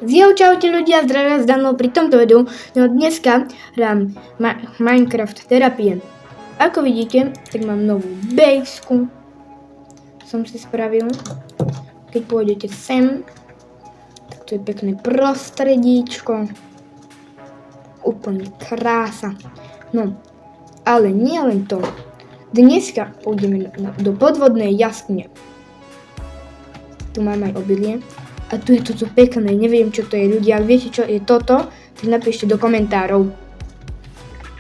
Čaute ľudia, zdravia z Dano pri tomto videu. No dneska hrám Minecraft terapie. Ako vidíte, tak mám novú bejsku. Som si spravil. Keď pôjdete sem, tak to je pekné prostredíčko. Úplne krása. No, ale nie len to. Dneska pôjdeme do podvodnej jaskyne. Tu mám aj obydlie. A tu je toto pekné, neviem čo to je ľudia, ak viete čo je toto, tak napíšte do komentárov.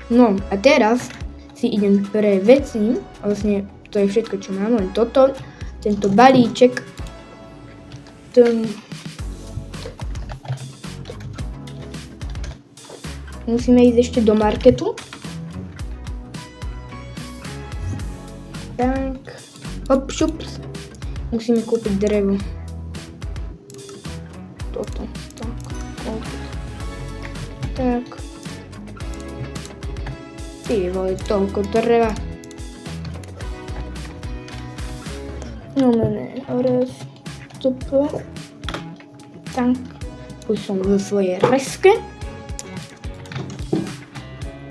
No a teraz si idem pre veci, vlastne to je všetko čo mám, len toto, tento balíček. Musíme ísť ešte do marketu. Tak, hop, šups, musíme kúpiť drevo. Toto, tak. Ty vole, toľko dreva. No ne, raz, toto. Tak, už som vo svojej reske.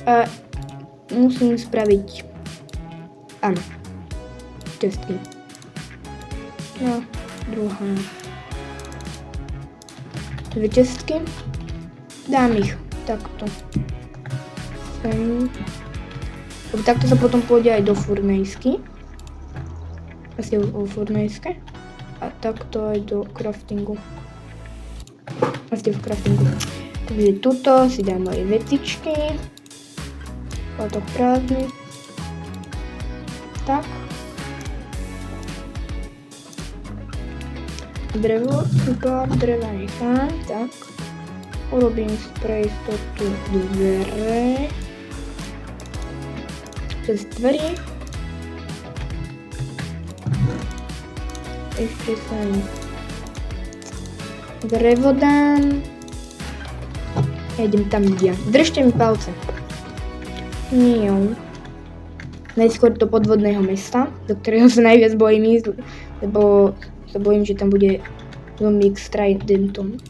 A musím spraviť, áno, testy. No, druhá. 2 čestky. Dám ich takto. Sem. Takto sa potom pôjde aj do furnejsky. Asi o furnejske. A takto aj do craftingu. Asi v craftingu. Takže tuto si dám moje vecičky. Toto prázdny. Tak. Drevo, super, dreva nechám, tak. Urobím pre istotu dvere. Cez dverí. Ešte sem drevo dám. Ja idem tam dia. Držte mi palce. Nie. Najskôr do podvodného mesta, do ktorého sa najviac bojím ísť, lebo sa bojím, že tam bude zombík s tridentom.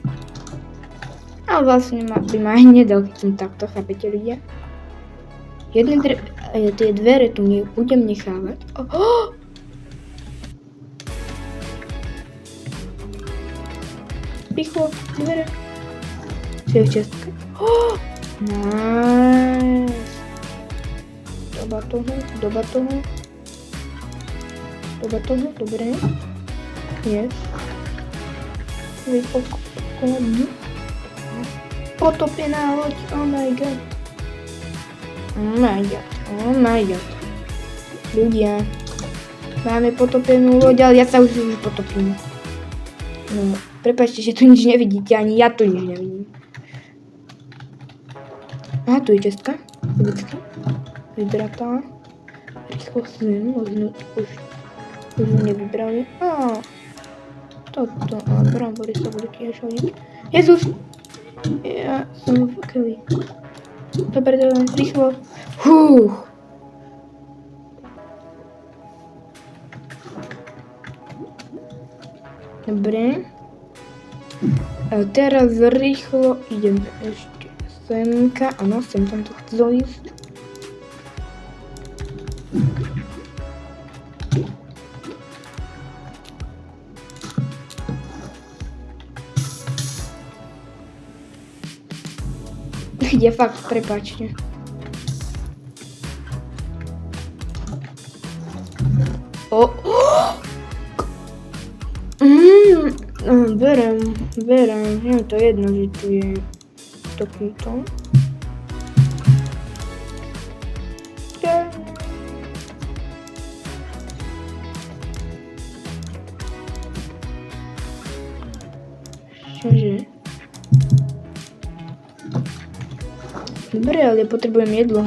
Ale vlastne by ma aj nedal, keď som takto, chápete ľudia? Tie dvere tu budem nechávať. Rýchlo, dvere. Čo je čestka? Nice. Doba toho, dobre. Yes. Potopená loď, oh my god. Oh my god. Ľudia, máme potopenú loď, ale ja sa už potopím. No, prepáčte, že tu nič nevidíte, ani ja tu nič nevidím. Aha, tu je čestka. Vždycky. Vybratá. Rýchlo sem, už nevybrali. Toto, a brambory sa budú tiež hodiť. Jezus! Ja som v keli. Dobre, rýchlo. Dobre. A teraz rýchlo idem ešte semka. Áno, sem tam to chcel ísť. Je fakt, prepáčte. Berem, je to jedno, že tu je takýto. Čože? Dobre, ale ja potrebujem jedlo.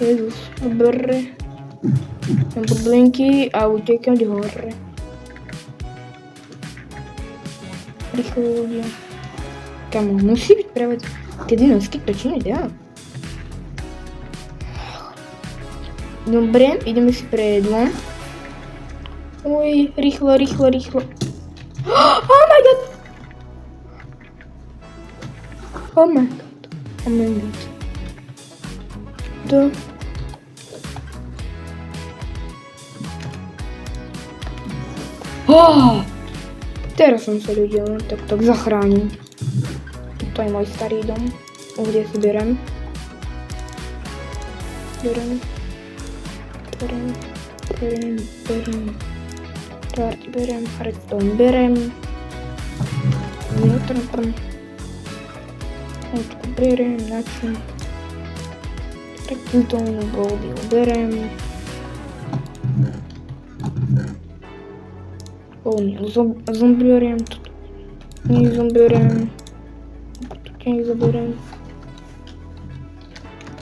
Jezus, dobre. Mám bublinky a utekám hore. Rýchlo ľudia. Kamo, musí byť práve tie dinosky, to či nedá. Dobre, ideme si pre jedlo. Uj, rýchlo. Oh my god! Oh my god. Oh my god. To. Oh! Teraz som sa ľudia tak zachránil. To je môj starý dom, kde si berem. Torty berem, redstone berem. Očku berem, načo. Redstone, goldy berem. Zombie berem, nie zombie berem. Tutaj zaberem.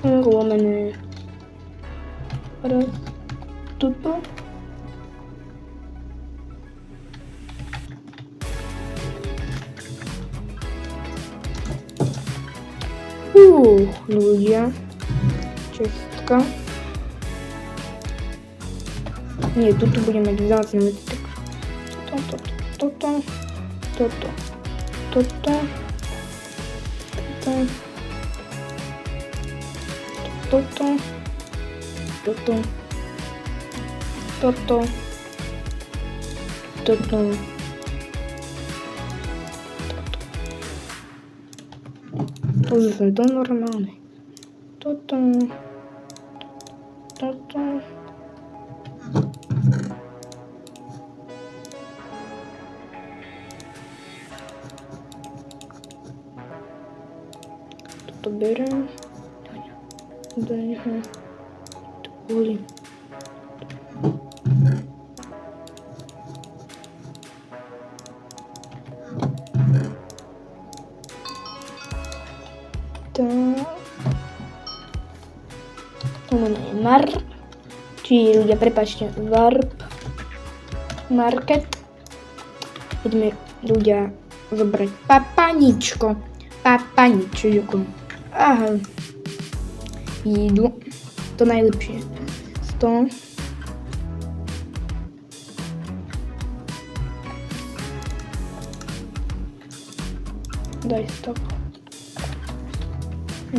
Łamane. Raz. Tuto. Ľudia. Čestka. Nie, tuto budeme mať vzácne veci. Toto. To zase to normálne. Toto. Toto berem. Daňa. To boli. Čiže ľudia, prepáčte, Warp Market. Ideme ľudia zobrať papaničko. Aha. Jídlo. To najlepšie. 100. Daj 100.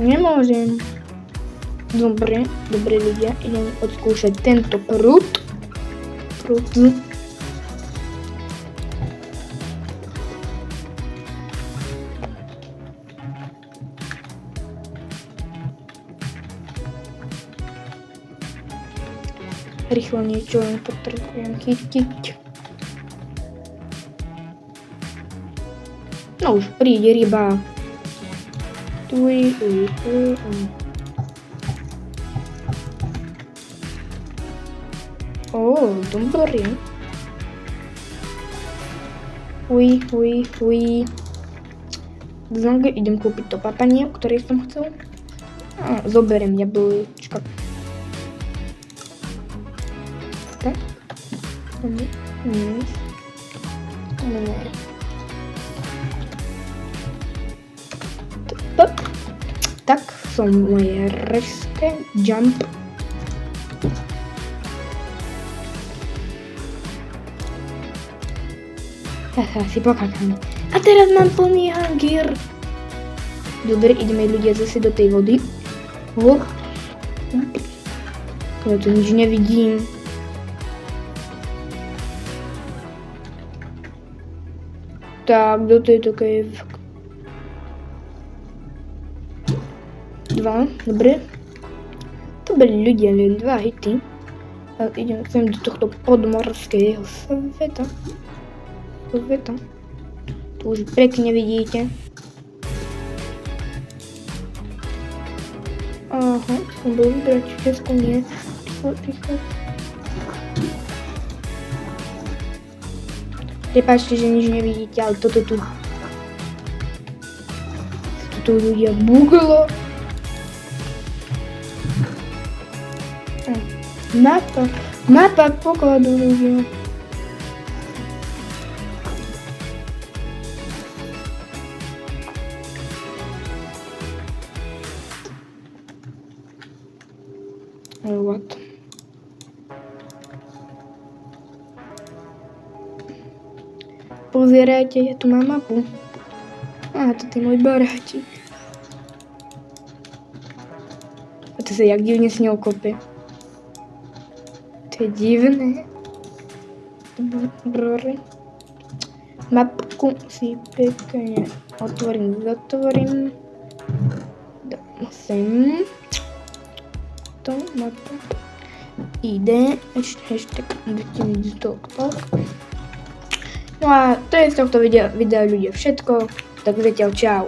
Nemôžem. Dobre ľudia, idem odskúšať tento prúd. Rýchlo niečo len potrebujem chytiť. No už príde ryba. Dobrý. Znovu idem kúpiť to papanie, ktoré som chcel. Zoberiem jablčka. Tak. Tak som moje reské jump. Si pokakám. A teraz mám plný hangír. Dobre, ideme ľudia zase do tej vody. Ja tu nič nevidím. Tak, do tejto cave. 2, dobre. To boli ľudia, len 2 hity. A idem sem do tohto podmorského sveta. Tu už pekne vidíte. Aha, som bol vybrať všetko, nie. Rýchlo. Prepáčte, že nič nevidíte, ale toto tu ľudia buglo. Mapa pokladu ľudia. What? Pozerajte, ja tu mám mapu. Toto je môj baráčik. To sa jak divne s ňou kope. To je divné. Dobre. Mapku si pekne otvorím, zatvorím. Sem. To mapa. Ide. Ešte budete vidieť tohto. No a to je z tohto videa ľudia všetko. Tak zatiaľ čau.